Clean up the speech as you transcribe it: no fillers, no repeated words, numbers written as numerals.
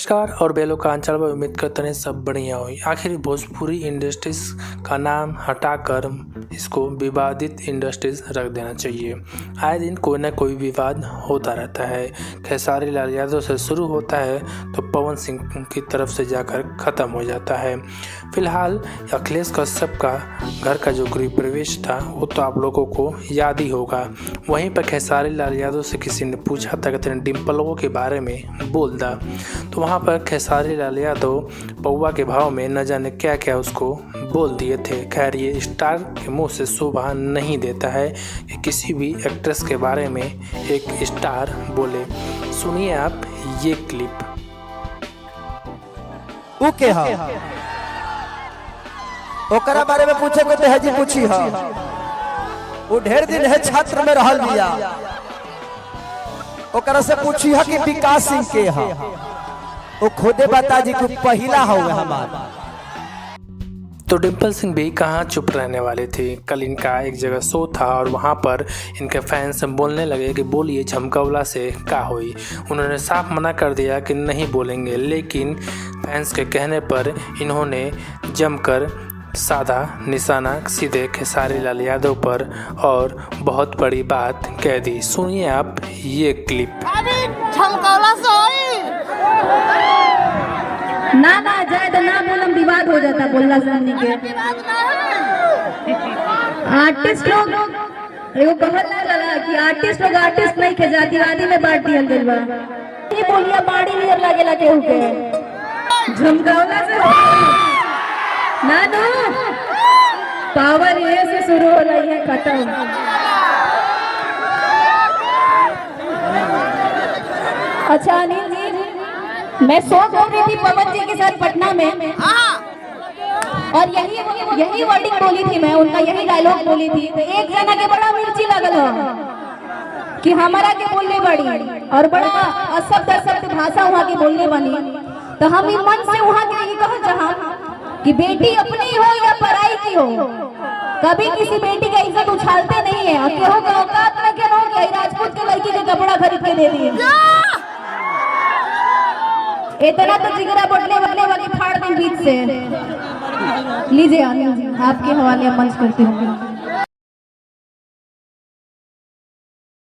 नमस्कार और बेलो का अंचल में उम्मीद करते हैं सब बढ़िया हुई। आखिर भोजपुरी इंडस्ट्रीज का नाम हटाकर इसको विवादित इंडस्ट्रीज रख देना चाहिए। आए दिन कोई ना कोई विवाद होता रहता है। खेसारी लाल यादव से शुरू होता है तो पवन सिंह की तरफ से जाकर ख़त्म हो जाता है। फिलहाल अखिलेश कश्यप का घर का जो गृह प्रवेश था वो तो आप लोगों को याद ही होगा। वहीं पर खेसारी लाल यादव से किसी ने पूछा था कि तेरे डिम्पलों के बारे में बोल दा, तो वहाँ पर खेसारी लाल यादव पौवा के भाव में न जाने क्या क्या उसको बोल दिए थे। खैर, ये स्टार के मुंह से शोभा नहीं देता है कि किसी भी एक्ट्रेस के बारे में एक स्टार बोले। सुनिए आप ये क्लिप। ओके हाँ, ओकरा बारे में पूछे को तेहजी पूछी हाँ। वो ढेर दिन है छात्र में रहल बिया, ओकरा से पूछी है कि विकास सिंह के हाँ, वो खुदे बता जी को पहला हुआ हमारा। तो डिम्पल सिंह भी कहाँ चुप रहने वाले थे। कल इनका एक जगह शो था और वहाँ पर इनके फैंस बोलने लगे कि बोलिए झमकौला से का हुई। उन्होंने साफ मना कर दिया कि नहीं बोलेंगे, लेकिन फैंस के कहने पर इन्होंने जमकर साधा निशाना सीधे खेसारी लाल यादव पर और बहुत बड़ी बात कह दी। सुनिए आप ये क्लिप। झमकौला से ना जाए तो ना बोलम, विवाद हो जाता बोलना सुनने के। आर्टिस्ट लोग एगो कहल ना लगा कि आर्टिस्ट लोग आर्टिस्ट नहीं के जातिवादी में बांट दिया गइल बा। ये बोलिया बाड़ी नियर लागेला केहू के झमकौला से ना पावर ये से शुरू हो रही है खत्म। अच्छा अनिल जी, मैं शो कर रही थी पवन जी के साथ पटना में और यही वर्डिंग बोली थी मैं, उनका यही डायलॉग बोली थी। तो एक जना के बड़ा मिर्ची लगल हो कि हमारा के बोलने बड़ी और बड़ा अशब्द भाषा वहाँ की बोलने बनी। तो हम मन से वहाँ के यही कह जहाँ कि बेटी अपनी हो या पराई की हो, कभी किसी बेटी का इज्जत उछालते नहीं है। केहू का औकात में के हो गया राजपूत के लड़की के कपड़ा खरीद के दे दिए। इतना तो जिगरा बटले वाली फाड़ दी बीच से। लीजिए आपके हवाले मंच करती हूँ।